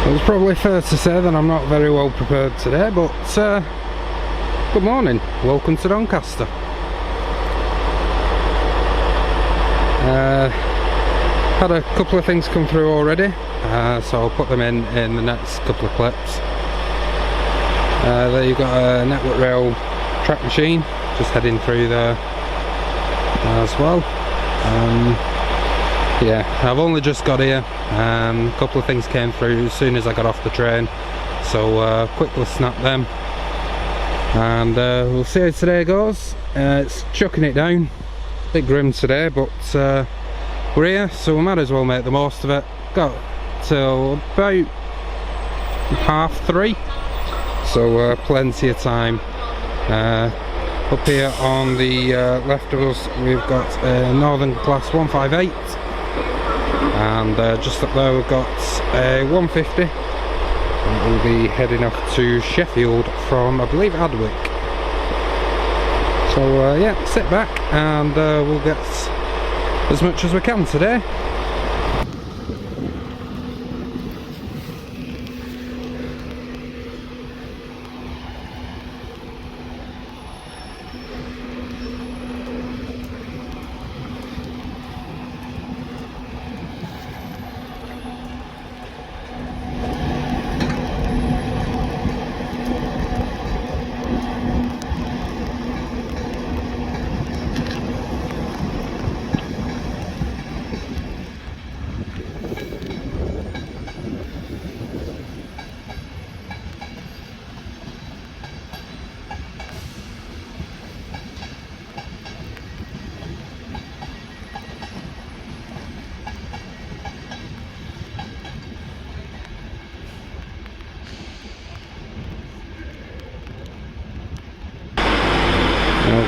It's probably fair to say that I'm not very well prepared today, but good morning, welcome to Doncaster. Had a couple of things come through already, so I'll put them in the next couple of clips. There you've got a Network Rail track machine just heading through there as well. Yeah, I've only just got here. A couple of things came through as soon as I got off the train, so quickly snap them, and we'll see how today goes. It's chucking it down, a bit grim today, but we're here, so we might as well make the most of it. Got till about 3:30, so plenty of time. Up here on the left of us we've got Northern Class 158, and just up there we've got a 150, and we'll be heading off to Sheffield from, I believe, Adwick. So yeah, sit back and we'll get as much as we can today.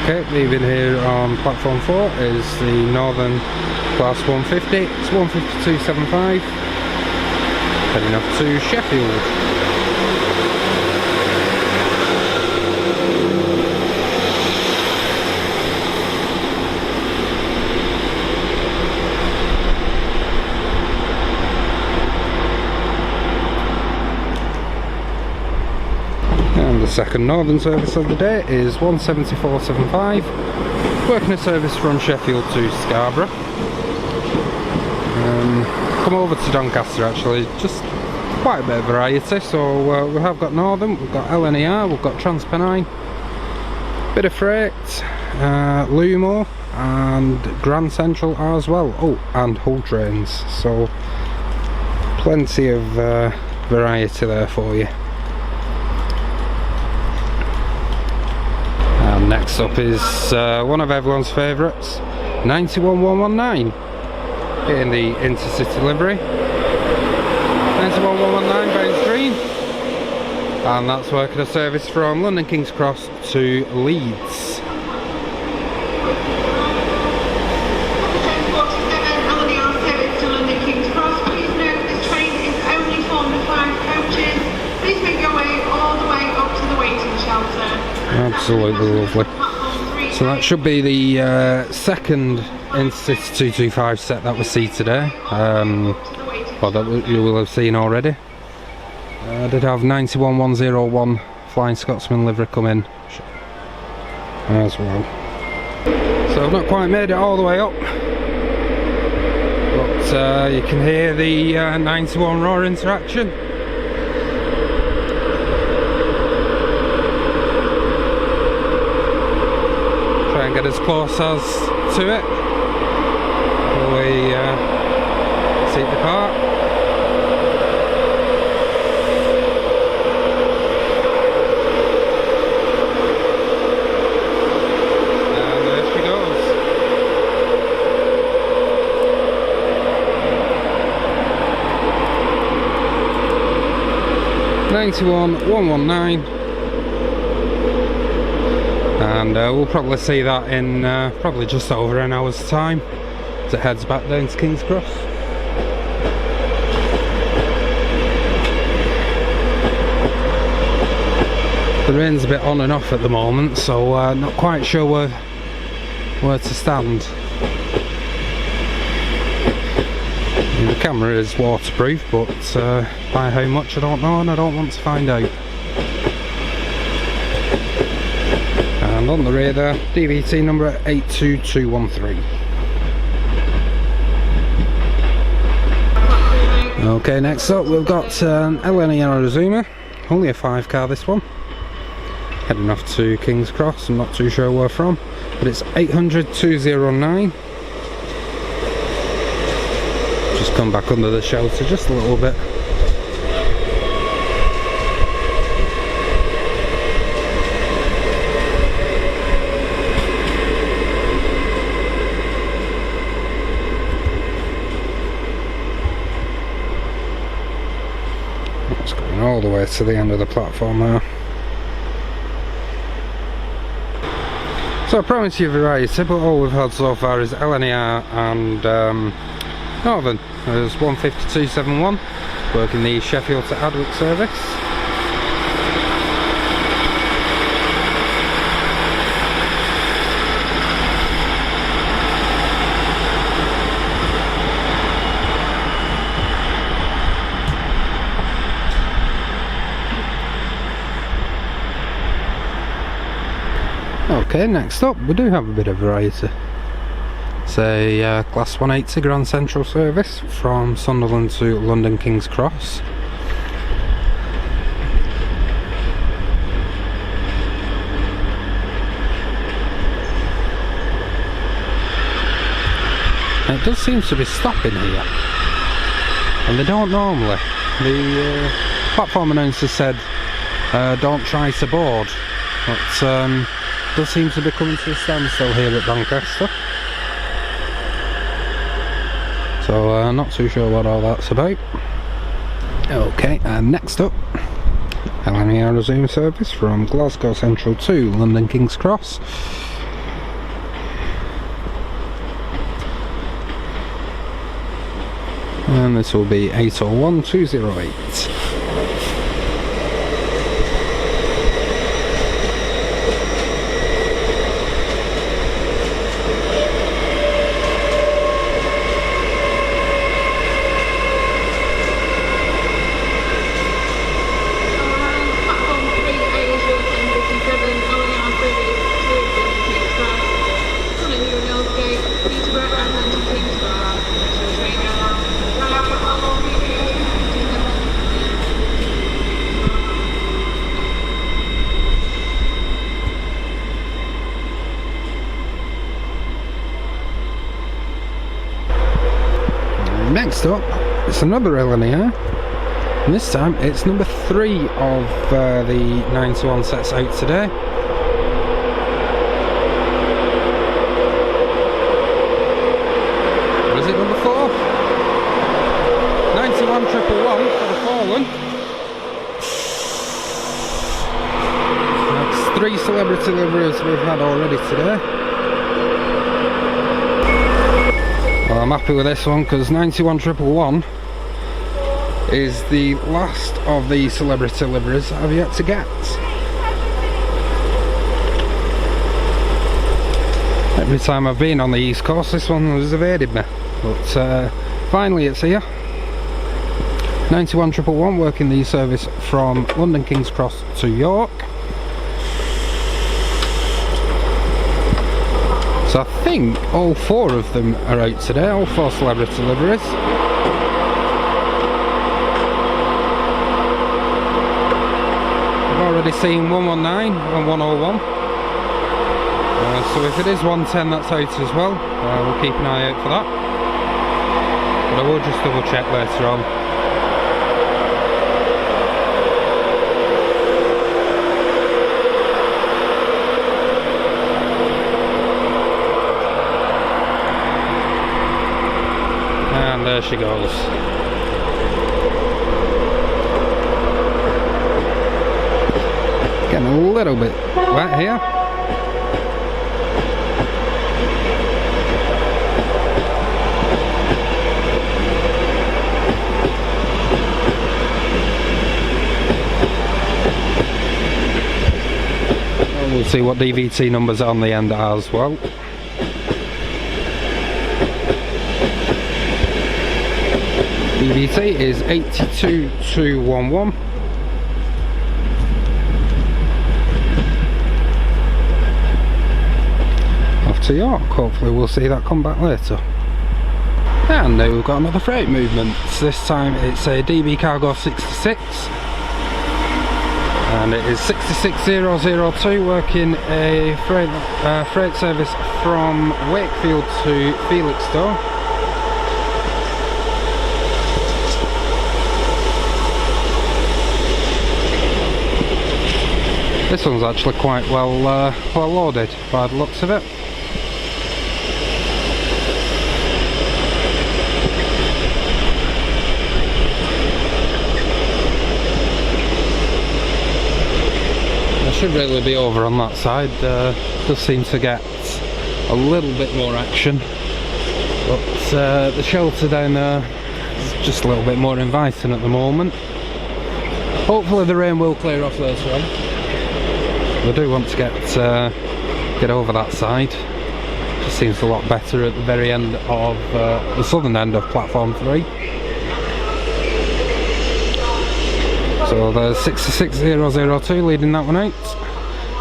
Okay, leaving here on platform 4 is the Northern Class 150. It's 152.75, heading up to Sheffield. And the second northern service of the day is 174.75, working a service from Sheffield to Scarborough. Come over to Doncaster actually, just quite a bit of variety. So we have got Northern, we've got LNER, we've got TransPennine, bit of freight, Lumo and Grand Central as well. Oh, and Hull trains, so plenty of variety there for you. Next up is one of everyone's favourites, 91119, in the Intercity livery. 91119 Baines Green, and that's working a service from London King's Cross to Leeds. Absolutely lovely. So that should be the second Intercity 225 set that we see today, or that you will have seen already. I did have 91101 Flying Scotsman livery come in as well. So I've not quite made it all the way up, but you can hear the 91 roar interaction. Get as close as to it before we seat the car. And there she goes. (91-119). And we'll probably see that in probably just over an hour's time as it heads back down to King's Cross. The rain's a bit on and off at the moment, so not quite sure where to stand. The camera is waterproof, but by how much I don't know, and I don't want to find out. And on the rear there, DVT number 82213. Okay, next up we've got an LNER Azuma, only a 5 car this one. Heading off to King's Cross, I'm not too sure where from, but it's 800-209. Just come back under the shelter just a little bit. It's going all the way to the end of the platform now. So I promised you variety, but all we've had so far is LNER and Northern. There's 15271 working the Sheffield to Adwick service. Okay, next up we do have a bit of variety. It's a Class 180 Grand Central service from Sunderland to London King's Cross. And it does seem to be stopping here, and they don't normally. The platform announcer said don't try to board, but does seem to be coming to a standstill here at Doncaster. So not too sure what all that's about. Okay, and next up, LNER Zoom service from Glasgow Central to London King's Cross. And this will be 801-208. Next up, it's another LNER, and this time it's number 3 of the 91 sets out today. Or is it number 4? 91-111 for the Fallen. That's 3 celebrity deliveries we've had already today. Well, I'm happy with this one because 91-111 is the last of the celebrity deliveries I've yet to get. Every time I've been on the East Coast, this one has evaded me, but finally it's here. 91-111 working the service from London King's Cross to York. So I think all 4 of them are out today, all 4 celebrity deliveries. I've already seen 119 and 101. So if it is 110 that's out as well, we'll keep an eye out for that. But I will just double check later on. And there she goes. Getting a little bit wet here. We'll see what DVT numbers are on the end as well. EBT is 82211. Off to York, hopefully we'll see that come back later. And now we've got another freight movement. This time it's a DB Cargo 66 and it is 66002, working a freight service from Wakefield to Felixstowe. This one's actually quite well loaded by the looks of it. Should really be over on that side. Does seem to get a little bit more action, but the shelter down there is just a little bit more inviting at the moment. Hopefully the rain will clear off later on. We do want to get over that side. Just seems a lot better at the very end of the southern end of platform 3. So there's 66002 leading that one out,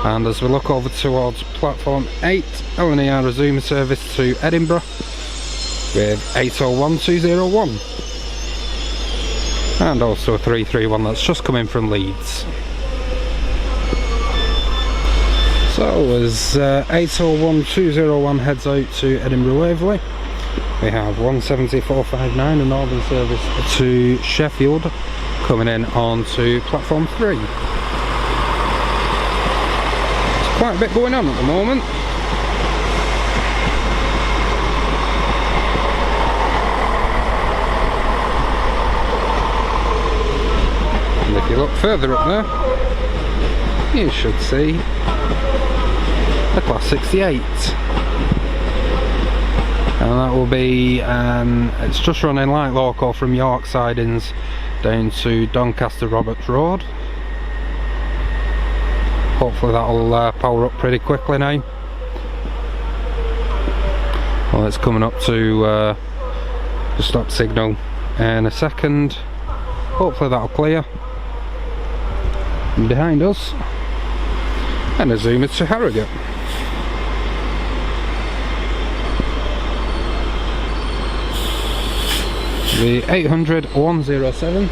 and as we look over towards platform 8, LNER resume service to Edinburgh with 801201, and also a 331 that's just come in from Leeds. So as 801201 heads out to Edinburgh Waverley, we have 17459, a northern service to Sheffield, coming in onto platform 3. There's quite a bit going on at the moment. And if you look further up there, you should see a class 68. And that will be, it's just running light local from York sidings down to Doncaster Roberts Road. Hopefully that'll power up pretty quickly now. Well, it's coming up to the stop signal in a second. Hopefully that'll clear. And behind us, and a zoomer to Harrogate. The 800-107.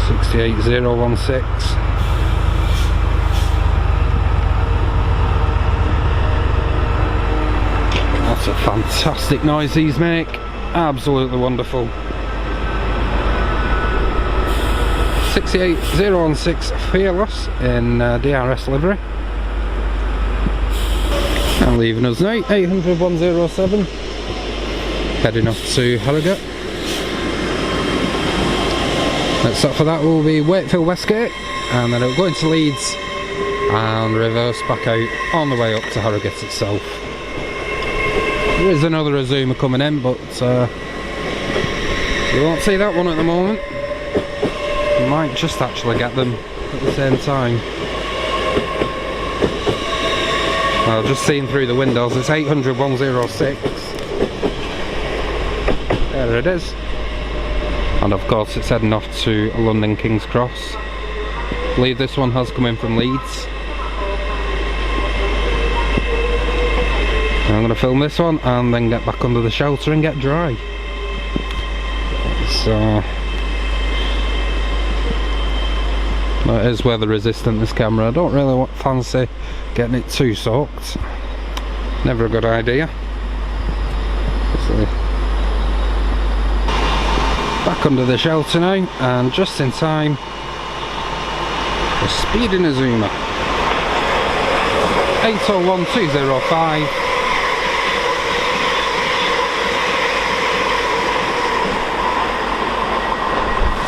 $68,016. That's a fantastic noise these make. Absolutely wonderful. 68016 Fearless in DRS livery, and leaving us now 800-107, heading off to Harrogate. Next up for that will be Wakefield Westgate, and then it'll go into Leeds and reverse back out on the way up to Harrogate itself. There is another resumer coming in, but you won't see that one at the moment. Might just actually get them at the same time. Well, just seeing through the windows, it's 800-106. There it is. And of course it's heading off to London King's Cross. I believe this one has come in from Leeds. And I'm going to film this one and then get back under the shelter and get dry. So that is weather resistant, this camera. I don't really fancy getting it too soaked. Never a good idea. So, back under the shelter now, and just in time for speeding a zoomer. 801205.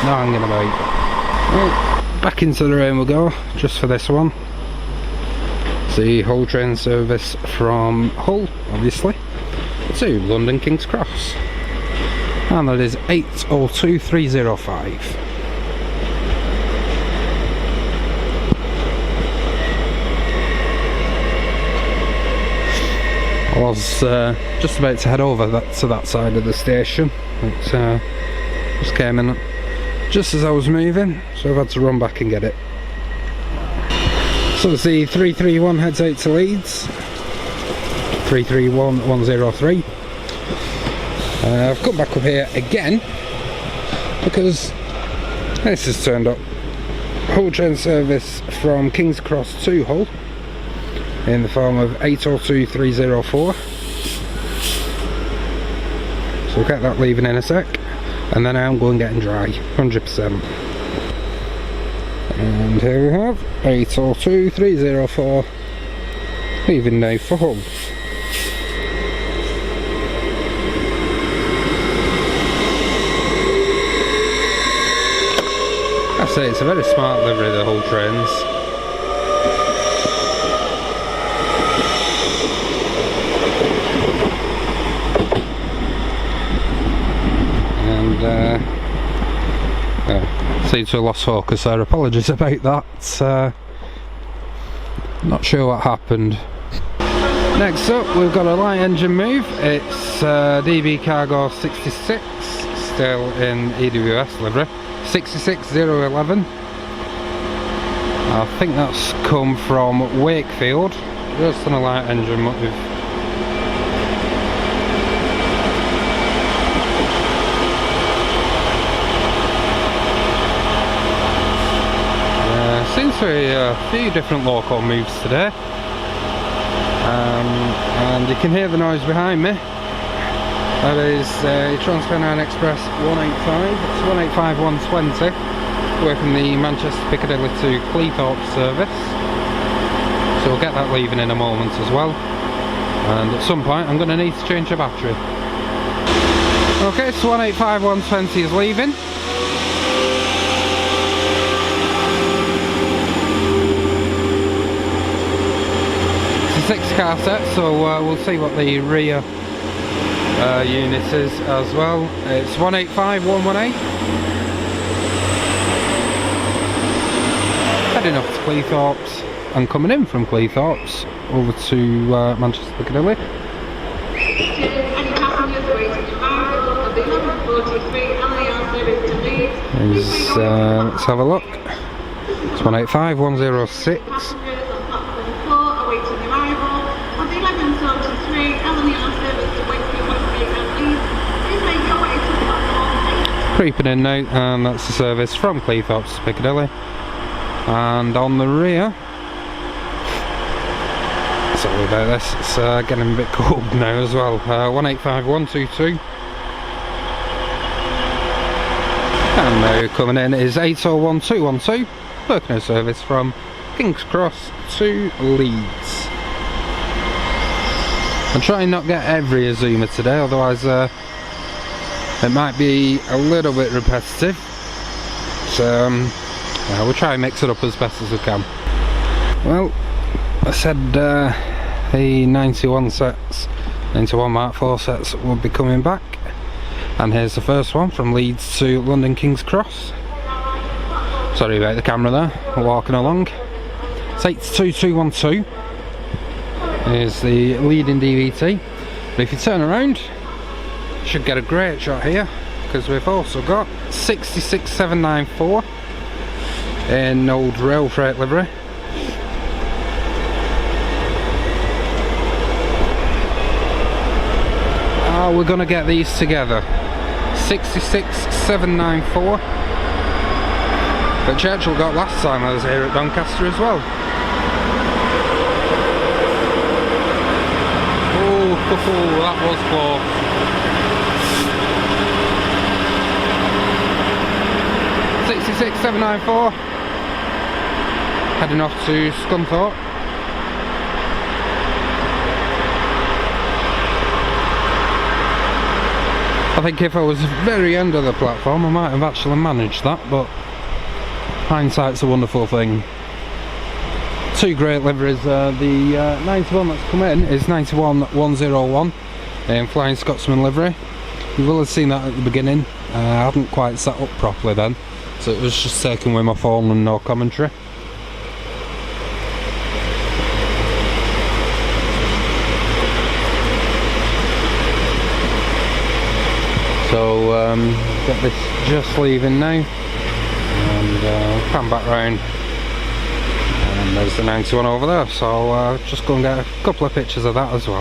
No hanging about. Right. Back into the rain we'll go, just for this one. The Hull train service from Hull, obviously, to London King's Cross. And that is 802305. was just about to head over to that side of the station. It just came in just as I was moving, so I've had to run back and get it. So the 331 heads out to Leeds. 331103. I've come back up here again because this has turned up. Hull train service from King's Cross to Hull in the form of 802304. So we'll get that leaving in a sec, and then I'm going getting dry, 100%. And here we have 802304 leaving now for Hull. I say it's a very smart livery, the Hull trains. Seemed to have lost focus there, apologies about that. Not sure what happened. Next up we've got a light engine move. It's DB Cargo 66, still in EWS livery. 66011. I think that's come from Wakefield, just on a light engine move. Seems to be a few different local moves today, and you can hear the noise behind me. That is TransPennine Express 185, it's 185 120, working the Manchester Piccadilly to Cleethorpes service. So we'll get that leaving in a moment as well, and at some point I'm going to need to change the battery. Okay, so 185 120 is leaving. It's a 6-car set, so we'll see what the rear unit is as well. It's 185 118. Heading up to Cleethorpes and coming in from Cleethorpes over to Manchester Piccadilly. Let's have a look. It's 185 106. Creeping in now, and that's the service from Cleethorpes to Piccadilly. And on the rear, sorry about this, it's getting a bit cold now as well. 185 122. And now coming in is 8012 212, working a service from King's Cross to Leeds. I'm trying not to get every Azuma today, otherwise it might be a little bit repetitive. So we'll try and mix it up as best as we can. Well, I said the 91 sets, 91 Mark 4 sets will be coming back. And here's the first one from Leeds to London King's Cross. Sorry about the camera there, we're walking along. It's 82212 is the leading DVT. But if you turn around, you should get a great shot here, because we've also got 66794 in old rail freight livery. We're gonna get these together. 66794. But Churchill got last time I was here at Doncaster as well. Oh, that was close. 66794. Heading off to Scunthorpe. I think if I was very end of the platform I might have actually managed that, but hindsight's a wonderful thing. Two great liveries. The 91 that's come in is 91101 in Flying Scotsman livery. You will have seen that at the beginning. I hadn't quite set up properly then, so it was just taken with my phone and no commentary. So got this just leaving now, and pan back round, and there's the 91 over there, so just go and get a couple of pictures of that as well.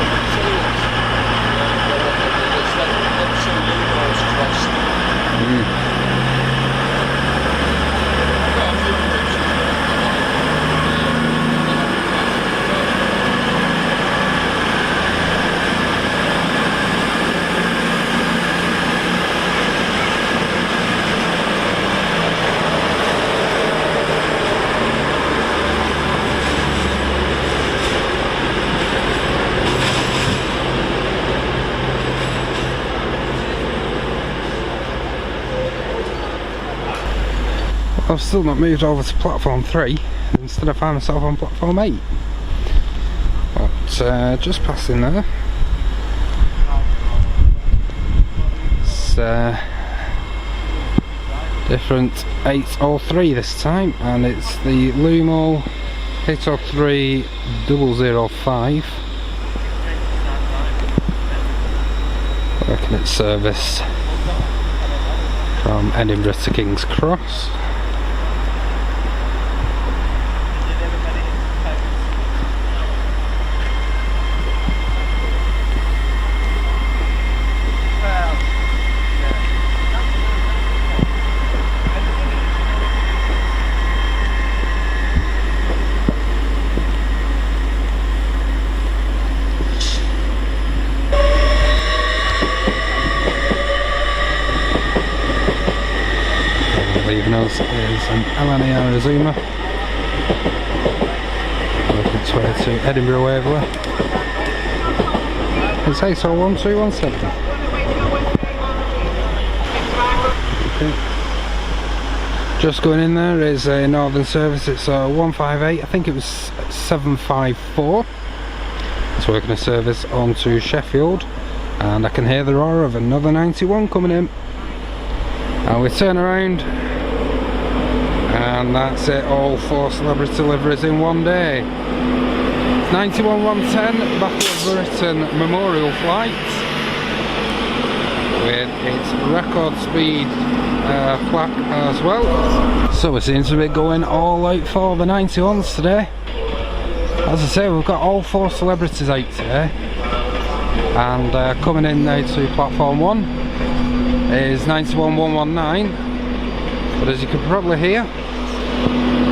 I've still not moved over to platform 3, instead I find myself on platform 8. But just passing there. It's different 803 this time, and it's the Lumo 803005 working its service from Edinburgh to King's Cross. Leaving us is an LNER Azuma, working its way to Edinburgh Waverley. It's 801217. Okay. Just going in there is a Northern service, it's a 158, I think it was 754. It's working a service on to Sheffield, and I can hear the roar of another 91 coming in. And we turn around, and that's it, all 4 celebrity deliveries in one day. 91-110 Battle of Britain Memorial Flight with its record speed plaque as well. So we seem to be going all out for the 91s today. As I say, we've got all 4 celebrities out today, and coming in now to platform 1 is 91-119, but as you can probably hear,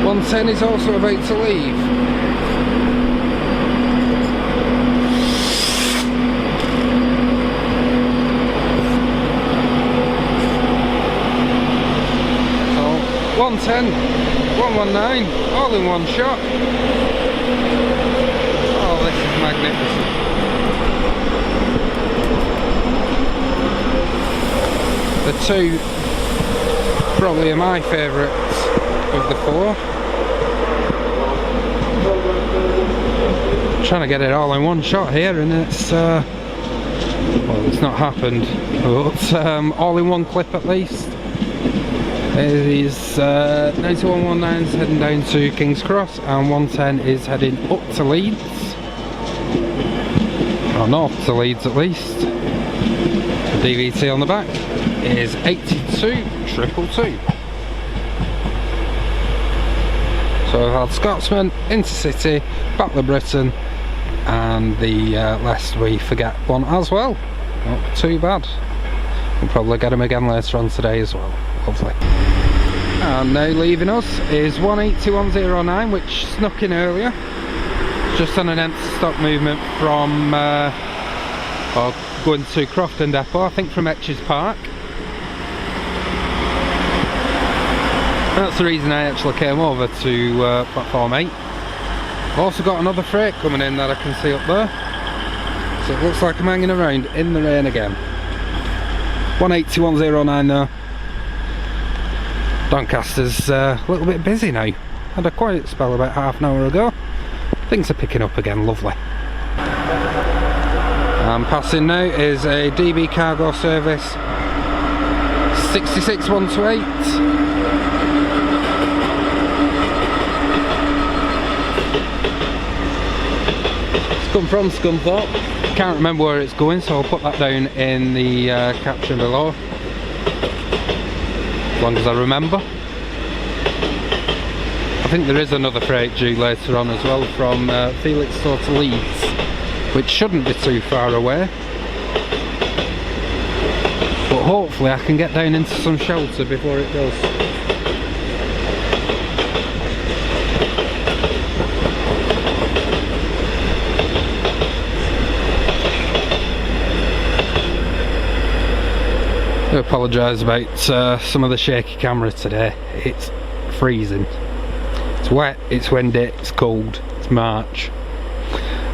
110 is also about to leave. So 110, 119, all in one shot. Oh, this is magnificent. The 2 probably are my favourites of the 4. Trying to get it all in one shot here, and it's well, it's not happened, but all in one clip at least. These 91-119 is heading down to King's Cross, and 110 is heading up to Leeds, or north to Leeds at least. The DVT on the back is 82222. So we've had Scotsman, Intercity, Battle of Britain, and the lest we forget one as well. Not too bad. We'll probably get him again later on today as well. Lovely. And now leaving us is 182109, which snuck in earlier. Just on an empty stock movement from going to Crofton Depot, I think from Etches Park. That's the reason I actually came over to platform 8. I've also got another freight coming in that I can see up there, so it looks like I'm hanging around in the rain again. 182109 there. Doncaster's a little bit busy now. Had a quiet spell about half an hour ago. Things are picking up again, lovely. And passing now is a DB cargo service 66128. Come from Scunthorpe. Can't remember where it's going, so I'll put that down in the caption below. as long as I remember. I think there is another freight due later on as well from Felixstowe to Leeds, which shouldn't be too far away. But hopefully I can get down into some shelter before it does. I apologise about some of the shaky camera today. It's freezing. It's wet, it's windy, it's cold, it's March.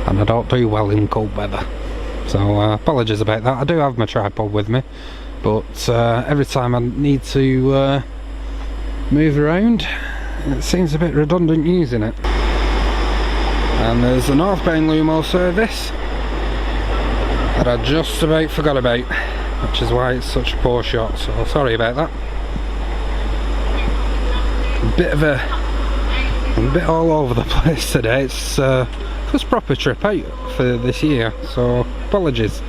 And I don't do well in cold weather. So apologies about that. I do have my tripod with me, but every time I need to move around, it seems a bit redundant using it. And there's the northbound Lumo service that I just about forgot about, which is why it's such a poor shot, so sorry about that. I'm a bit all over the place today. It's first proper trip out for this year, so apologies.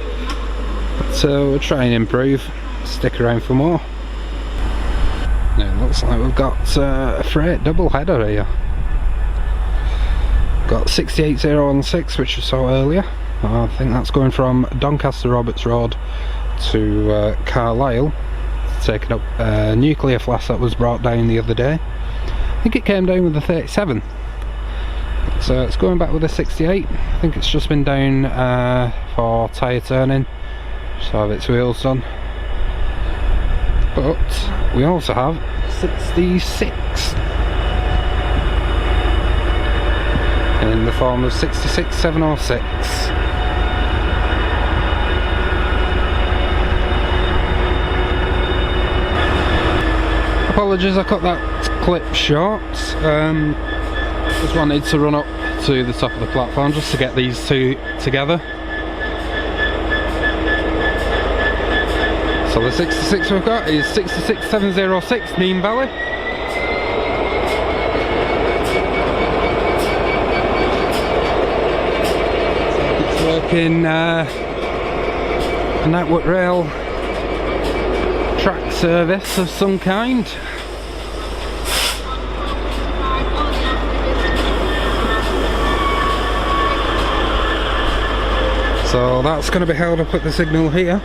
But we'll try and improve, stick around for more. Now it looks like we've got a freight double header here. Got 68016, which we saw earlier. I think that's going from Doncaster Roberts Road to Carlisle, taking up a nuclear flask that was brought down the other day. I think it came down with a 37, so it's going back with a 68. I think it's just been down for tyre turning, so have its wheels done. But we also have 66 in the form of 66706. Apologies, I cut that clip short. Just wanted to run up to the top of the platform just to get these two together. So the 66 we've got is 66706 Neen Valley. It's working a network rail track service of some kind. So that's going to be held up at the signal here,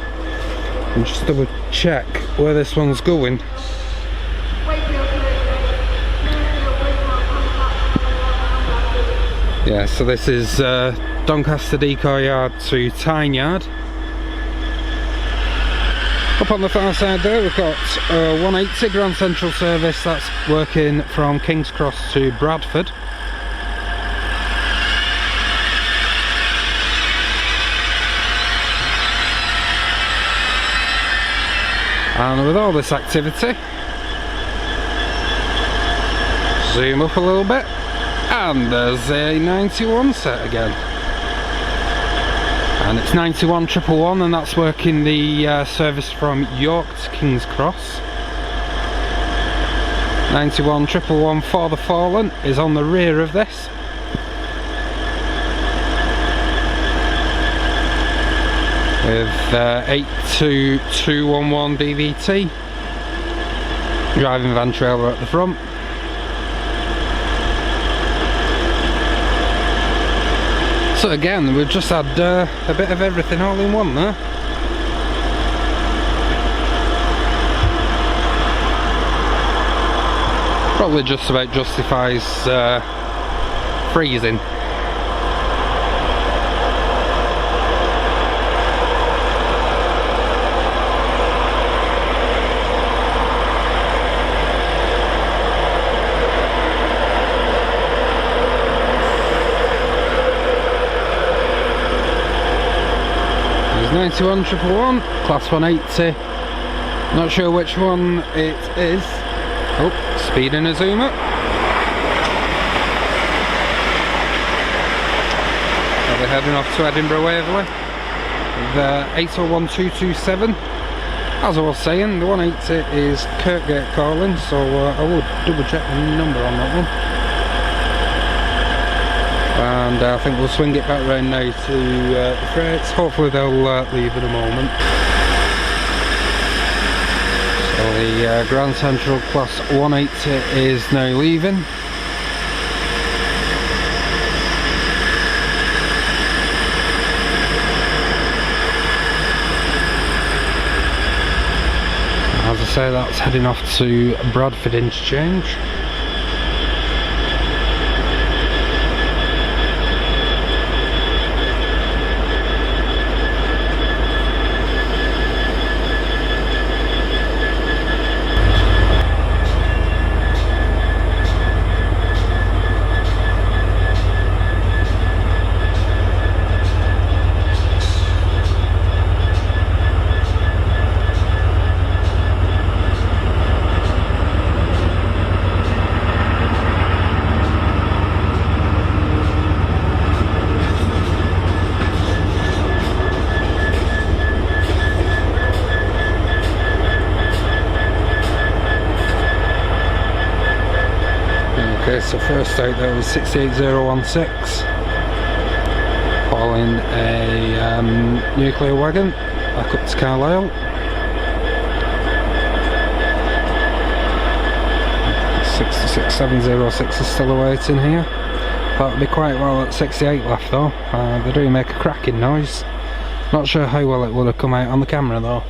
and just double check where this one's going. Yeah, so this is Doncaster Decoy Yard to Tyne Yard. Up on the far side there we've got 180 Grand Central service, that's working from King's Cross to Bradford. And with all this activity, zoom up a little bit, and there's a 91 set again. And it's 91111, and that's working the service from York to King's Cross. 91111 for the Fallen is on the rear of this. With 82211 DVT, driving van trailer at the front. So again, we've just had a bit of everything all in one there. Probably just about justifies freezing. There's 91111, class 180. Not sure which one it is. Oh, speed in a zoom up. I'll be heading off to Edinburgh Waverley with 801227. As I was saying, the 180 is Kirkgate calling, so I will double check the number on that one. And I think we'll swing it back round now to the freights. Hopefully they'll leave in a moment. So So the Grand Central Class 180 is now leaving. As I say, that's heading off to Bradford Interchange. Okay, so first out there was 68016, hauling a nuclear wagon back up to Carlisle. 66706 is still awaiting here. Thought it'd be quite well at 68 left though. They do make a cracking noise. Not sure how well it would have come out on the camera though.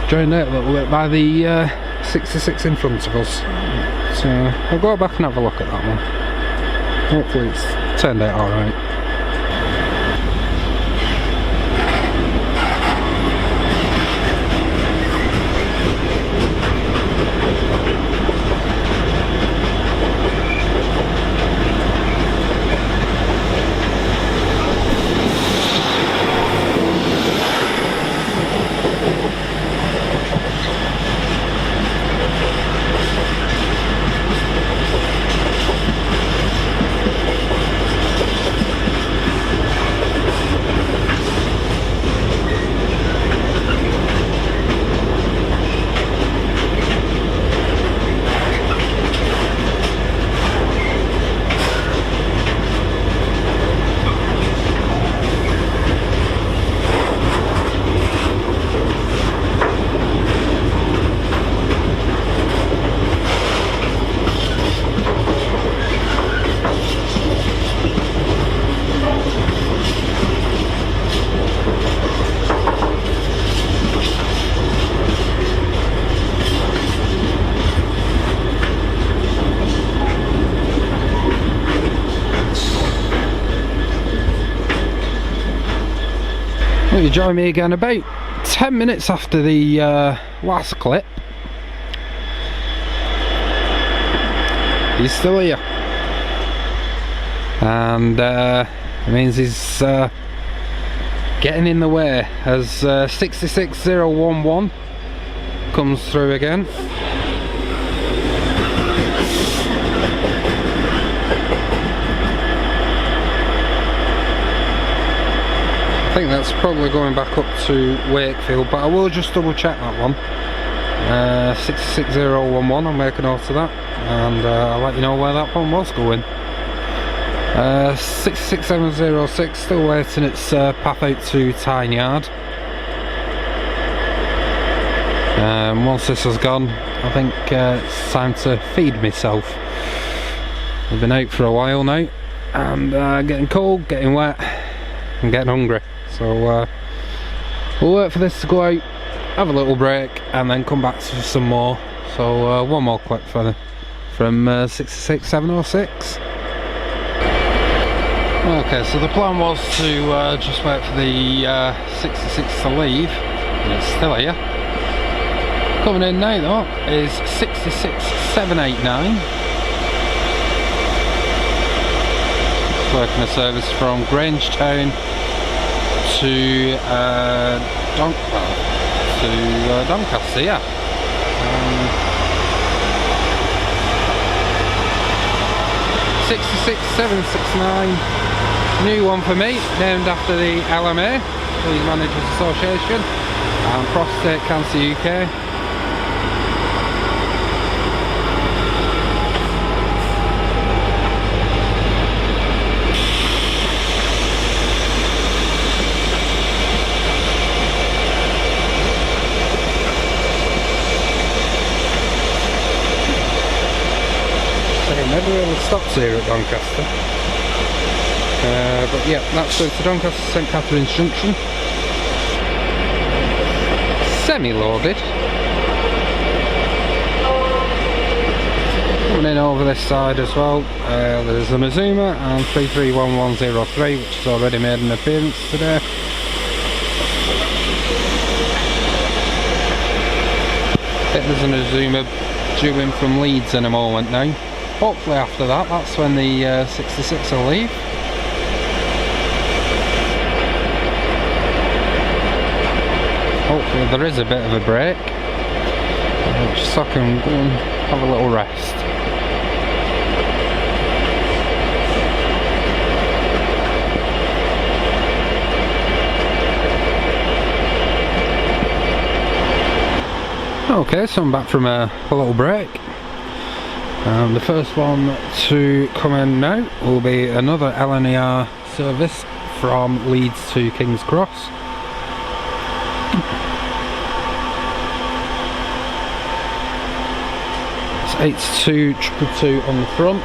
Joined out a little bit by the 66 in front of us. So I'll go back and have a look at that one. Hopefully it's turned out alright. Well, you join me again about 10 minutes after the last clip. He's still here, and it means he's getting in the way as 66011 comes through again. I think that's probably going back up to Wakefield, but I will just double check that one. 66011, I'll make a note of that, and I'll let you know where that one was going. 66706 still waiting its path out to Tyne Yard. Once this has gone, I think it's time to feed myself. I've been out for a while now, and getting cold, getting wet, and getting hungry. So we'll wait for this to go out, have a little break, and then come back to some more. So one more clip from 66706. Okay, so the plan was to just wait for the 66 to leave, and it's still here. Coming in now though is 66789. Working a service from Grangetown to Doncaster, yeah. 66769, new one for me, named after the LMA, League Managers Association, and Prostate Cancer UK. It never really stops here at Doncaster. But yeah, that's going to Doncaster St Catherine's Junction. Semi-loaded. Coming in over this side as well, there's the Mazuma and 331103, which has already made an appearance today. I think there's an Azuma due in from Leeds in a moment now. Hopefully after that, that's when the 66 will leave. Hopefully there is a bit of a break, just so I can go and have a little rest. Okay, so I'm back from a little break. The first one to come in now will be another LNER service from Leeds to King's Cross. It's 82222 on the front,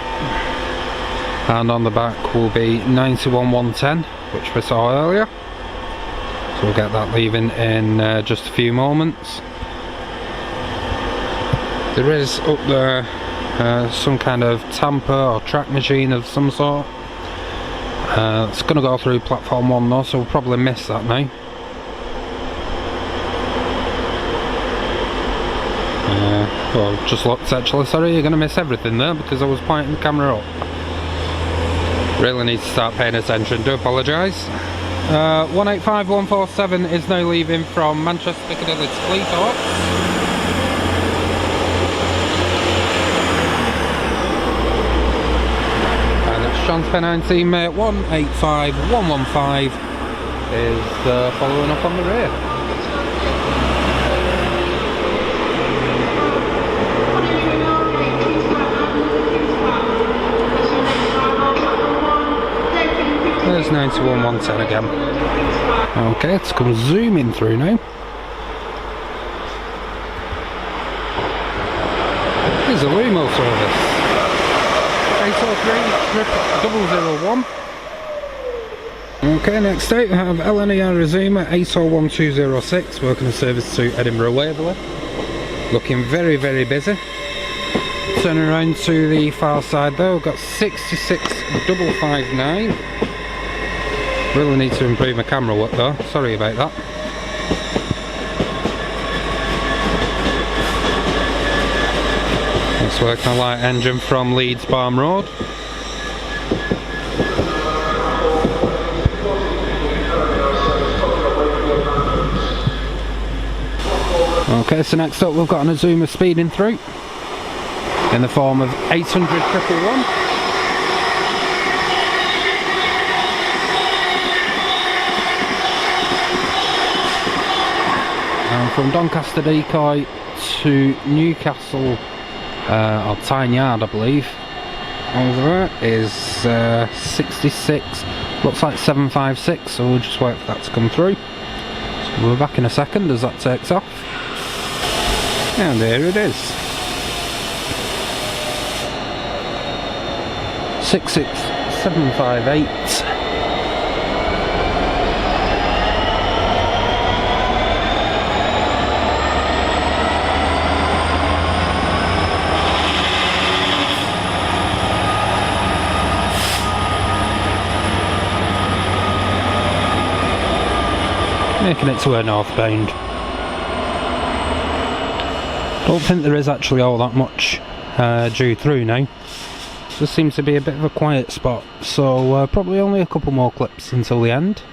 and on the back will be 91110, which we saw earlier. So we'll get that leaving in just a few moments. There is up there some kind of tamper or track machine of some sort. It's going to go through platform 1 though, so we'll probably miss that now. Well, just looked actually, sorry, you're going to miss everything there because I was pointing the camera up. Really need to start paying attention, do apologise. 185147 is now leaving from Manchester Piccadilly to Cleethorpes. And it's TransPennine team 185115 is following up on the rear. There's 92110 again. Okay, it's come zooming through now. Here's a Lumo service. 803 001. Okay, next out we have LNER Azuma 801206, working a service to Edinburgh Waverley. Looking very, very busy. Turning around to the far side though, we've got 66559. Really need to improve my camera work though, sorry about that. It's working a light engine from Leeds Barm Road. Okay, so next up we've got an Azuma speeding through in the form of 800-111. From Doncaster Decoy to Newcastle, or Tyne Yard I believe, over there is 66, looks like 756, so we'll just wait for that to come through. So we'll be back in a second as that takes off. And there it is. 66758. Making it to her northbound. Don't think there is actually all that much due through now. This seems to be a bit of a quiet spot, so probably only a couple more clips until the end.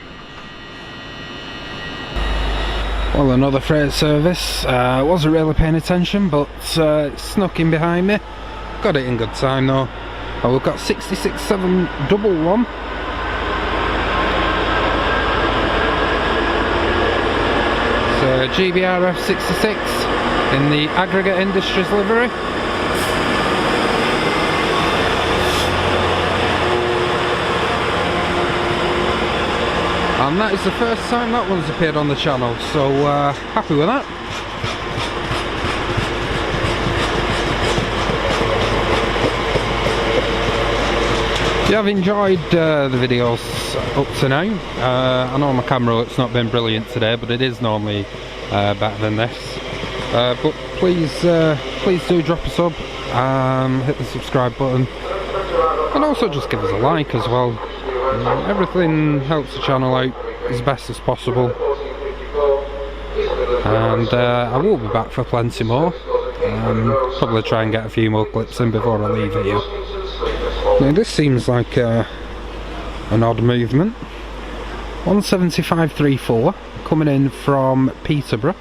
Well, another freight service. Wasn't really paying attention, but it snuck in behind me. Got it in good time though. Oh, we've got 66711. GBRF 66 in the Aggregate Industries livery. And that is the first time that one's appeared on the channel, so happy with that. Yeah, I've enjoyed the videos up to now. I know my camera it's not been brilliant today, but it is normally better than this. But please do drop a sub, hit the subscribe button, and also just give us a like as well. Everything helps the channel out as best as possible. And I will be back for plenty more. Probably try and get a few more clips in before I leave here. Now this seems like an odd movement. 175.34 coming in from Peterborough.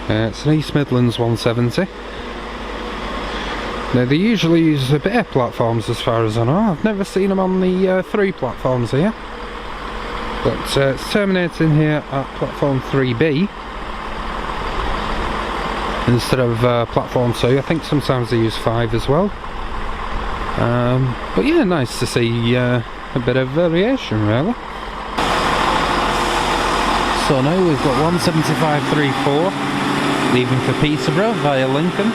It's an East Midlands 170. Now they usually use a bit of platforms as far as I know. I've never seen them on the 3 platforms here. But it's terminating here at platform 3B instead of platform 2. I think sometimes they use 5 as well. But yeah, nice to see a bit of variation really. So now we've got 175.34 leaving for Peterborough via Lincoln.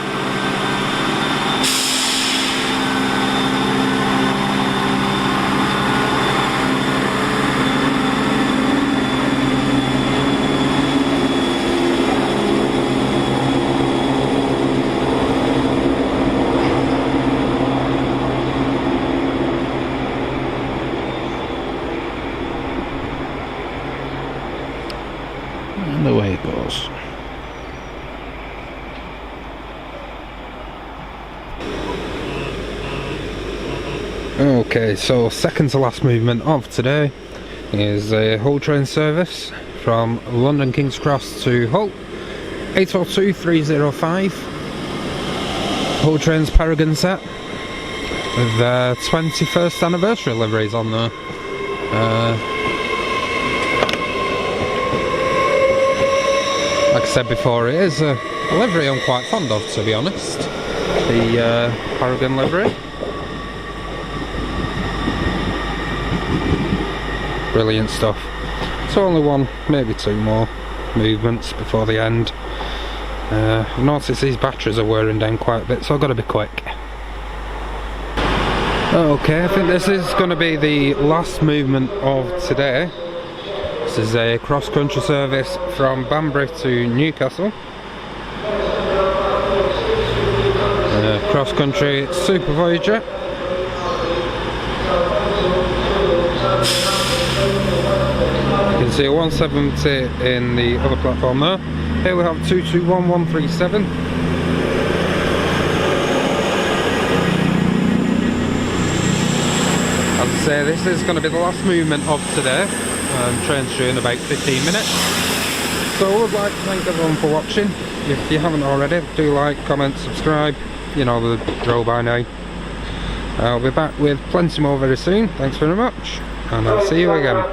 And away it goes. Okay, so second to last movement of today is a Hull train service from London King's Cross to Hull, 802.305. Hull train's Paragon set with their 21st anniversary liveries on there. Like I said before, it is a livery I'm quite fond of, to be honest. The Paragon livery. Brilliant stuff. So only one, maybe 2 more movements before the end. I've noticed these batteries are wearing down quite a bit, so I've got to be quick. Okay, I think this is going to be the last movement of today. This is a cross-country service from Banbury to Newcastle. Cross-country Super Voyager. You can see a 170 in the other platform there. Here we have 221137. As I say, this is going to be the last movement of today. Train's due in about 15 minutes. So I would like to thank everyone for watching. If you haven't already, do like, comment, subscribe. You know the drill by now. I'll be back with plenty more very soon. Thanks very much, and I'll see you again.